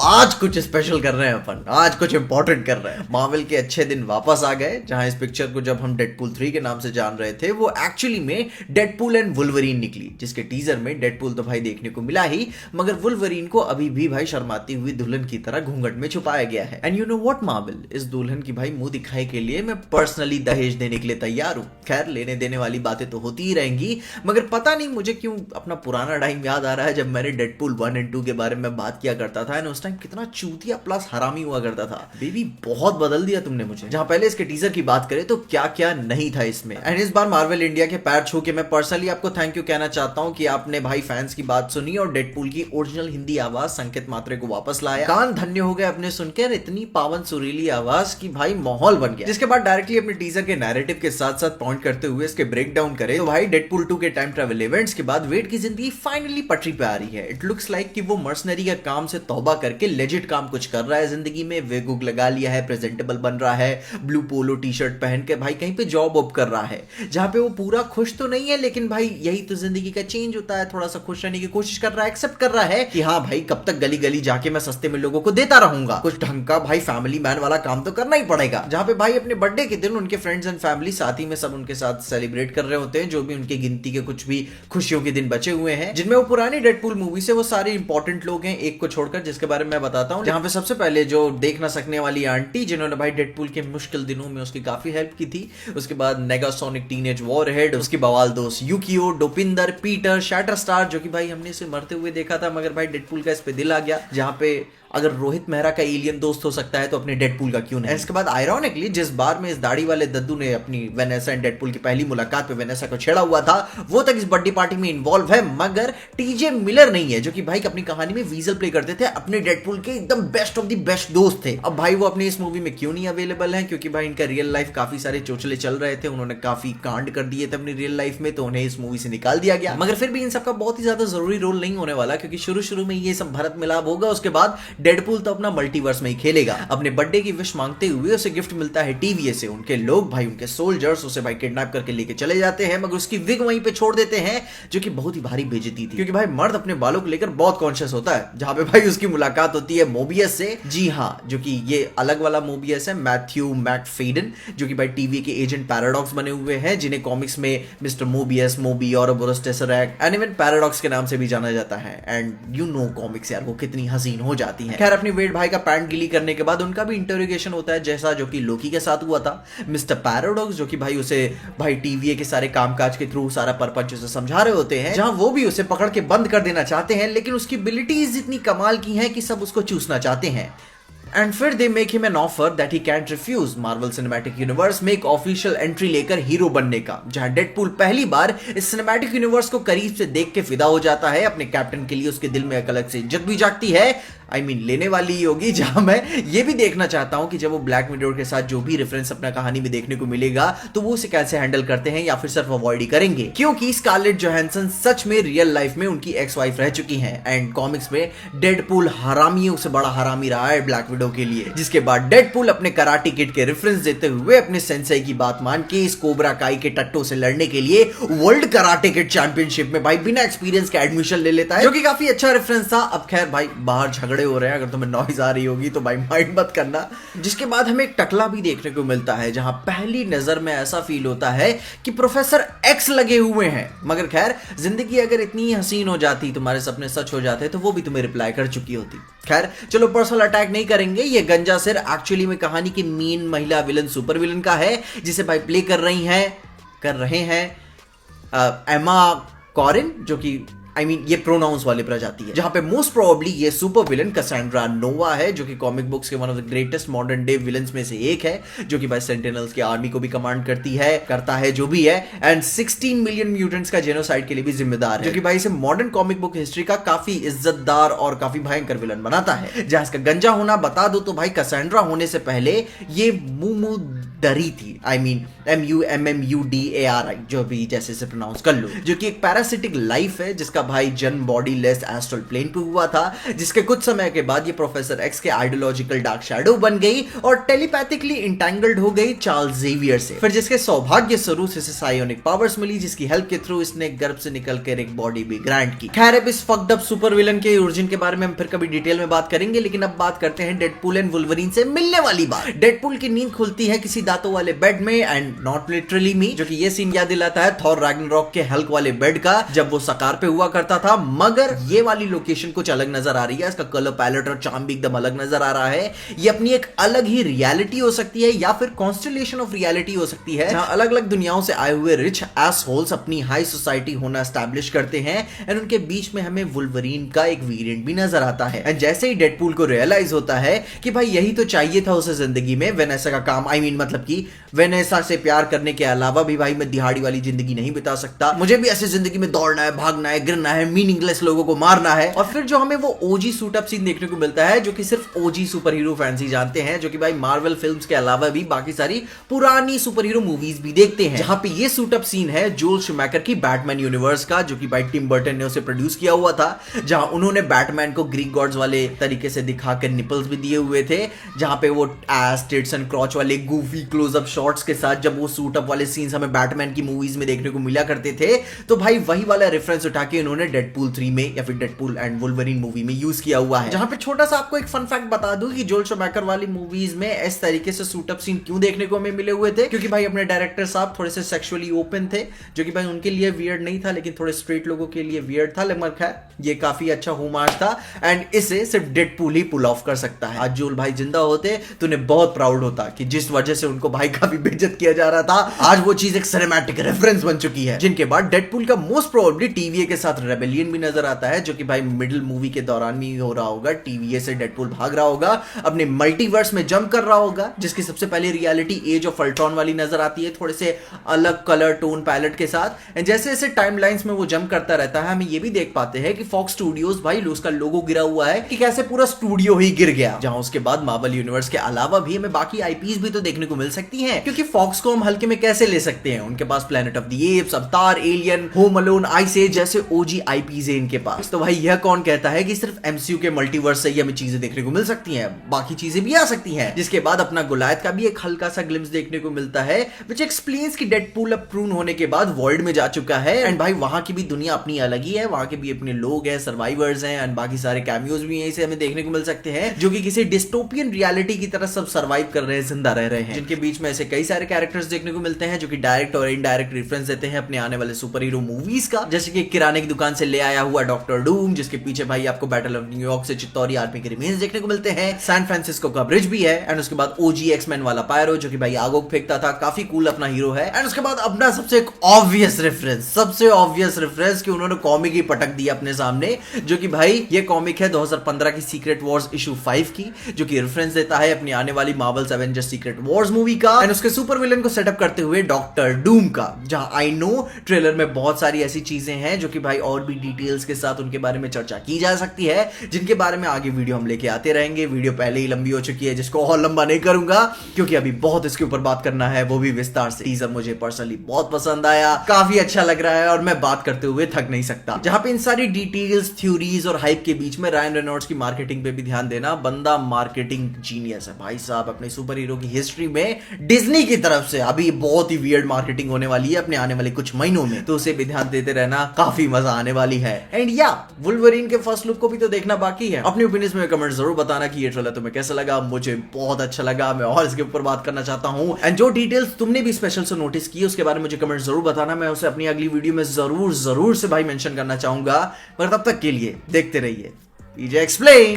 आज कुछ स्पेशल कर रहे हैं अपन, आज कुछ इंपॉर्टेंट कर रहे हैं। मार्वल के अच्छे दिन वापस आ गए, जहां इस पिक्चर को जब हम डेडपूल 3 के नाम से जान रहे थे, वो एक्चुअली में डेडपूल एंड वुल्वरीन निकली, जिसके टीजर में डेडपूल तो भाई देखने को मिला ही, मगर वुल्वरीन को अभी भी भाई शर्माती हुई दुल्हन की तरह घूंघट में छुपाया गया है। And you know what Marvel, इस दुल्हन की भाई मुंह दिखाई के लिए मैं पर्सनली दहेज देने के लिए तैयार हूं। खैर, लेने देने वाली बातें तो होती ही रहेंगी, मगर पता नहीं मुझे क्यों अपना पुराना टाइम याद आ रहा है जब मैंने डेडपूल 1 एंड 2 के बारे में बात किया करता था, उस टाइम कितना चूतिया प्लस हरामी हुआ करता था। बेबी बहुत बदल दिया तुमने मुझे। जहां पहले इसके टीजर की बात करें तो क्या क्या नहीं था इसमें। एंड इस बार मार्वल इंडिया के पैर छू के मैं पर्सनली आपको थैंक यू कहना चाहता हूं कि आपने भाई फैंस की बात सुनी और डेडपूल की ओरिजिनल हिंदी आवाज संकेत मात्रे को वापस लाया। कान धन्य हो गए अपने सुनकर इतनी पावन सुरीली आवाज की भाई माहौल बन गया। जिसके बाद डायरेक्टली अपने टीजर के नैरेटिव के साथ साथ पॉइंट करते हुए इसके ब्रेक डाउन करे तो भाई डेडपूल 2 के टाइम ट्रैवल इवेंट्स के बाद वेड की जिंदगी फाइनली पटरी पे आ रही है। इट लुक्स लाइक कि वो मर्सनरी का काम से तौबा करके लेजिट काम कुछ कर रहा है जिंदगी में। वेग लगा लिया है, प्रेजेंटेबल बन रहा है, ब्लू पोलो टी शर्ट पहन के भाई कहीं पे जॉब वॉब कर रहा है, जहां पे वो पूरा खुश तो नहीं है, लेकिन भाई यही तो जिंदगी का चेंज होता है। थोड़ा सा खुश रहने की कोशिश कर रहा है, एक्सेप्ट कर रहा है कि हाँ भाई कब तक गली गली जाके मैं सस्ते में लोगों को देता रहूंगा, कुछ ढंग का भाई फैमिली मैन वाला काम तो करना ही पड़ेगा। जहां पे भाई अपने बर्थडे के दिन उनके फ्रेंड्स एंड फैमिली साथ ही में सब उनके साथ सेलिब्रेट कर रहे होते हैं, जो भी उनकी गिनती के कुछ भी खुशियों के दिन बचे हुए हैं, जिनमें वो पुरानी डेडपूल मूवी से वो सारे इंपॉर्टेंट लोग हैं, एक को छोड़कर, जिसके बारे में मैं बताता हूं। जहां पे सबसे पहले जो देख ना सकने वाली आंटी, जिन्होंने भाई डेडपूल के मुश्किल दिनों में उसकी काफी हेल्प की थी। उसके बाद नेगासोनिक टीनेज वॉरहेड, उसके बवाल दोस्त यूकियो, डोपिंदर, पीटर, शैटरस्टार, जो कि भाई हमने इसे मरते हुए देखा था, मगर भाई डेडपूल का इस पे दिल आ गया। जहां पे अगर रोहित मेहरा का एलियन दोस्त हो सकता है तो अपने डेडपूल का क्यों नहीं। इसके बाद आयरॉनिकली जिस बार में इस दाढ़ी वाले दद्दू ने अपनी वेनेसा एंड डेडपूल की पहली मुलाकात पे वेनेसा को छेड़ा हुआ था, वो तक इस बर्थडे पार्टी में इन्वॉल्व है, मगर टीजे मिलर नहीं है, जो कि भाई अपनी कहानी में वीजल प्ले करते थे, अपने डेडपूल के एकदम बेस्ट ऑफ द बेस्ट दोस्त थे। अब भाई वो अपनी इस मूवी में क्यों नहीं अवेलेबल है, क्योंकि भाई इनका रियल लाइफ काफी सारे चोचले चल रहे थे, उन्होंने काफी कांड कर दिए थे अपनी रियल लाइफ में, तो उन्हें इस मूवी से निकाल दिया गया। मगर फिर भी इन सबका बहुत ही ज्यादा जरूरी रोल नहीं होने वाला, क्योंकि शुरू में ये सब भरत मिलाप होगा, उसके बाद डेडपूल तो अपना मल्टीवर्स में ही खेलेगा। अपने बर्थडे की विश मांगते हुए उसे गिफ्ट मिलता है टीवीएस से। उनके लोग भाई, उनके सोल्जर्स उसे भाई किडनैप करके लेके चले जाते हैं, मगर उसकी विग वहीं पे छोड़ देते हैं, जो कि बहुत ही भारी बेइज्जती थी, क्योंकि भाई मर्द अपने बालों को लेकर बहुत कॉन्शियस होता है। जहां पे भाई उसकी मुलाकात होती है मोबियस से। जी हाँ, जो कि ये अलग वाला मोबियस है, मैथ्यू मैकफेडन, जो कि भाई टीवी के एजेंट पैराडॉक्स बने हुए हैं, जिन्हें कॉमिक्स में मिस्टर मोबियस, मोबी और टेसरैक्ट एंड इवन पैराडॉक्स के नाम से भी जाना जाता है। एंड यू नो कॉमिक्स यार, वो कितनी हसीन हो जाती हैं। खैर, अपनी वेड भाई का पैंट गिली करने के बाद उनका भी इंटरोगेशन होता है, जैसा जो कि लोकी के साथ हुआ था। मिस्टर पैराडॉक्स, जो कि भाई उसे भाई टीवीए के सारे कामकाज के थ्रू सारा परपंच उसे समझा रहे होते हैं, जहां वो भी उसे पकड़ के बंद कर देना चाहते हैं, लेकिन उसकी एबिलिटीज इतनी कमाल की हैं कि सब उसको चूसना चाहते हैं। एंड फिर they make him an offer that he can't refuse. Marvel cinematic universe में एक ऑफिशियल एंट्री लेकर हीरो बनने का, जहां डेडपूल पहली बार इस सिनेमैटिक यूनिवर्स को करीब से देख के फिदा हो जाता है। अपने कैप्टन के लिए उसके दिल में एक अलग से इज्जत भी जागती है, लेने वाली ही होगी। जहां मैं ये भी देखना चाहता हूं कि जब वो ब्लैक विडो के साथ जो भी रेफरेंस अपना कहानी में देखने को मिलेगा, तो वो उसे कैसे हैंडल करते हैं, या फिर सिर्फ अवॉइड ही करेंगे, क्योंकि स्कारलेट जोहानसन सच में रियल लाइफ में उनकी एक्स वाइफ रह चुकी हैं। एंड कॉमिक्स में डेडपूल हरामियों से बड़ा हरामी रहा है ब्लैक विडो के लिए। जिसके बाद डेडपूल अपने कराटे किड के रेफरेंस देते हुए अपने सेंसेई की बात मान के इस कोबरा काई के टट्टों से लड़ने के लिए वर्ल्ड कराटे किड चैंपियनशिप में भाई बिना एक्सपीरियंस के एडमिशन ले लेता है, जो कि काफी अच्छा रेफरेंस था। अब खैर भाई बाहर झगड़े हो रहे हैं, अगर तुम्हें नॉइज आ रही होगी तो भाई माइंड मत करना। जिसके बाद हमें एक टकला भी देखने को मिलता है, जहां पहली नजर में ऐसा फील होता है कि प्रोफेसर एक्स लगे हुए हैं, मगर खैर जिंदगी अगर इतनी हसीन हो जाती, तुम्हारे सपने सच हो जाते, तो वो भी तुम्हें रिप्लाई कर चुकी होती। खैर चलो, पर्सनल अटैक नहीं करेंगे। ये गंजा सिर एक्चुअली में कहानी की मेन महिला विलन सुपर विलन का है, जिसे भाई प्ले कर रहे हैं एमा कॉरिन, जो कि ये प्रोनाउंस वाली प्रजाति है, जहां पे मोस्ट प्रोबेबली ये सुपर विलन कैसेंड्रा नोवा है, जो कि कॉमिक बुक्स के one of the greatest modern day villains में से एक है, जो कि भाई सेंटिनल्स की आर्मी को भी कमांड करता है जो भी है, एंड 16 मिलियन म्यूटेंट्स का जेनोसाइड के लिए भी जिम्मेदार है, जो कि भाई इसे मॉडर्न कॉमिक बुक हिस्ट्री का काफी इज्जतदार और काफी भयंकर विलन बनाता है। जहां इसका गंजा होना बता दो तो भाई कैसेंड्रा होने से पहले ये मुमू डरी थी, MUMMUDARI, जो भी जैसे से प्रोनाउंस कर लो, जो कि एक पैरासिटिक लाइफ है, जिसका भाई जन्म बॉडी लेस एस्ट्रल प्लेन पे हुआ था, जिसके कुछ समय के बाद ये प्रोफेसर एक्स के आइडियोलॉजिकल डार्क शैडो बन गई और टेलीपैथिकली इंटैंगल्ड हो गई चार्ल्स जेवियर से। फिर जिसके सौभाग्य स्वरूप इसे सायोनिक पावर्स मिली, जिसकी हेल्प के थ्रू इसने गर्भ से निकलकर एक बॉडी भी ग्रांट की। खैर अब इस फक्ड अप सुपर विलन के ओरिजिन के बारे में हम फिर कभी डिटेल में बात करेंगे, लेकिन अब बात करते हैं डेडपूल एंड वुल्वरीन से मिलने वाली बात। डेडपूल की नींद खुलती है किसी दांतों वाले बेड में, एंड नॉट लिटरली मी, जो कि ये सीन याद दिलाता है थॉर रैग्नारोक के हल्क वाले बेड का, जब वो सकार पे हुआ करता था। मगर ये वाली लोकेशन कुछ अलग नजर आ रही है, इसका कलर पैलेट और चार्म भी एकदम अलग नजर आ रहा है। ये अपनी एक अलग ही रियलिटी हो सकती है या फिर कॉन्स्टलेशन ऑफ रियलिटी हो सकती है, जहां अलग अलग दुनियाओं से आए हुए रिच एस होल्स अपनी हाई सोसाइटी होना एस्टैब्लिश करते हैं, एंड उनके बीच में हमें वुल्वरीन का एक वेरिएंट भी नजर आता है। एंड जैसे ही डेडपूल को रियलाइज होता है कि भाई यही तो चाहिए था उसे जिंदगी में, वेनेसा का काम, I mean, मतलब कि वेनेसा से प्यार करने के अलावा भी भाई मैं दिहाड़ी वाली जिंदगी नहीं बिता सकता, मुझे भी ऐसे जिंदगी में दौड़ना है, भागना है, गिरना है, मीनिंगलेस लोगों को मारना है। और फिर जो हमें वो ओजी सूट अप सीन देखने को मिलता है, जो कि सिर्फ ओजी सुपर हीरो फैंस ही जानते हैं, जो कि भाई मार्वल फिल्म्स के अलावा भी बाकी सारी पुरानी सुपर हीरो मूवीज भी देखते हैं, जहां पे ये सूट अप सीन है जोल शूमेकर की बैटमैन यूनिवर्स का, जो कि भाई टिम बर्टन ने उसे प्रोड्यूस किया हुआ था, जहां उन्होंने बैटमैन को ग्रीक गॉड्स वाले तरीके से दिखाकर निपल्स भी दिए हुए थे, जहां पे वो एस टिट्स एंड क्रॉच वाले गूफी क्लोजअप शॉट्स के साथ जब वो सूट अप वाले सीन्स हमें बैटमैन की मूवीज में देखने को मिला करते थे, तो भाई वही वाला रेफरेंस उठा के इन्होंने डेडपूल 3 में या फिर डेडपूल एंड वुल्वरीन मूवी में यूज किया हुआ है। जहां पे छोटा सा आपको एक फन फैक्ट बता दूं कि जोल शूमेकर वाली मूवीज में इस तरीके से सूट अप सीन क्यों देखने को हमें मिले हुए थे, क्योंकि भाई अपने डायरेक्टर साहब थोड़े से सेक्सुअली ओपन थे, जो कि भाई उनके लिए वियर्ड नहीं था, लेकिन थोड़े स्ट्रेट लोगों के लिए वियर्ड था। लेकिन ये काफी अच्छा होमाज था, एंड इसे सिर्फ डेडपूल ही पुल ऑफ कर सकता है। आज जोल भाई जिंदा होते तो उन्हें बहुत प्राउड होता कि जिस वजह से उनको भाई काफी बेइज्जत किया जा रहा था, आज वो चीज एक सिनेमैटिक रेफरेंस बन चुकी है। जिनके बाद डेडपूल का मोस्ट प्रोबेबली टीवीए के साथ रेबेलियन भी नजर आता है, जो कि भाई मिडिल मूवी के दौरान भी हो रहा होगा। टीवीए से डेडपूल भाग रहा होगा, अपने मल्टीवर्स में जंप कर रहा होगा, जिसकी सबसे पहले रियलिटी एज ऑफ अल्ट्रॉन वाली नजर आती है, थोड़े से अलग कलर टोन पैलेट के साथ। एंड जैसे जैसे टाइमलाइंस में वो जंप करता रहता है, हम ये भी देख पाते हैं कि फॉक्स स्टूडियोज भाई उसका लोगो गिरा हुआ है, कि कैसे पूरा स्टूडियो ही गिर गया। जहां उसके बाद मार्वल यूनिवर्स के अलावा भी हमें बाकी आईपीज भी तो देखने को मिल सकती हैं, क्योंकि फॉक्स को हम हल्के में कैसे ले सकते हैं, उनके पास Planet of the Apes, Avatar, Alien, Home Alone, Ice Age जैसे ओजी आईपीज है इनके पास। तो भाई यह कौन कहता है कि सिर्फ एमसीयू के मल्टीवर्स से ही हमें चीजें देखने को मिल सकती हैं, बाकी चीजें भी आ सकती हैं। जिसके बाद अपना गोलायत का भी एक हल्का सा ग्लिम्स देखने को मिलता है, व्हिच एक्सप्लेन्स कि डेडपूल अब प्रून होने के बाद वर्ल्ड में जा चुका है, एंड भाई वहां की भी दुनिया अपनी अलग ही है, वहां के भी अपने लोग हैं, सर्वाइवर्स हैं, एंड बाकी सारे कैमियोज भी यहीं से हमें देखने को मिल सकते हैं, जो कि किसी डिस्टोपियन रियलिटी की तरह सब सर्वाइव कर रहे हैं, जिंदा रह रहे हैं। जिनके बीच में ऐसे कई सारे कैरेक्टर्स देखने को मिलते हैं, जो कि डायरेक्ट और इनडायरेक्ट रेफरेंस देते हैं अपने आने वाले सुपर हीरो मूवीज का, जैसे कि किराने की दुकान से ले आया हुआ डॉक्टर डूम, जिसके पीछे भाई आपको बैटल ऑफ न्यूयॉर्क से चित्तौरी आर्मी के रिमेन्स देखने को मिलते हैं, सैन फ्रांसिस्को का ब्रिज भी है, एंड उसके बाद ओजी एक्समैन वाला पायरो, जो कि भाई आगो फेंकता था, काफी कूल अपना हीरो है। एंड उसके बाद अपना सबसे ऑब्वियस रेफरेंस कि उन्होंने कॉमिक ही पटक दिया अपने सामने, जो कि भाई ये कॉमिक है 2015 की सीक्रेट वॉर्स इशू 5 की, जो कि रेफरेंस देता है अपनी आने वाली Marvels Avengers secret Wars movie का, एंड उसके सुपर विलन को सेटअप करते हुए डॉक्टर डूम का, जहां आई नो ट्रेलर में बहुत सारी ऐसी चीजें हैं जो कि भाई और भी डिटेल्स के साथ उनके बारे में चर्चा की जा सकती है, जिनके बारे में आगे वीडियो हम लेके आते रहेंगे। वीडियो पहले ही लंबी हो चुकी है, जिसको और लंबा नहीं करूंगा, क्योंकि अभी बहुत इसके ऊपर बात करना है, वो भी विस्तार से। टीजर मुझे पर्सनली बहुत पसंद आया, काफी अच्छा लग रहा है, और मैं बात करते हुए थक नहीं सकता। जहां पे इन सारी डिटेल्स, थ्योरीज और हाइप के बीच में रायन रेनॉल्ड्स की मार्केटिंग पे भी ध्यान देना, बंदा मार्केटिंग जीनियस है भाई साहब। अपने सुपर हीरो की हिस्ट्री में डिज्नी की तरफ से अभी बहुत ही वियर्ड मार्केटिंग होने वाली है अपने आने वाले कुछ महीनों में, तो उसे भी ध्यान देते रहना, काफी मजा आने वाली है। एंड या वुल्वरीन के फर्स्ट लुक को भी तो देखना बाकी है। अपनी ओपिनियंस में कमेंट जरूर बताना कि ये ट्रेलर तुम्हें कैसा लगा। मुझे बहुत अच्छा लगा, मैं और इसके ऊपर बात करना चाहता हूं, एंड जो डिटेल्स तुमने भी स्पेशल से नोटिस की उसके बारे में मुझे कमेंट जरूर बताना, मैं उसे अपनी अगली वीडियो में जरूर से भाई मेंशन करना चाहूंगा। पर तब तक के लिए देखते रहिए पीजे एक्सप्लेन।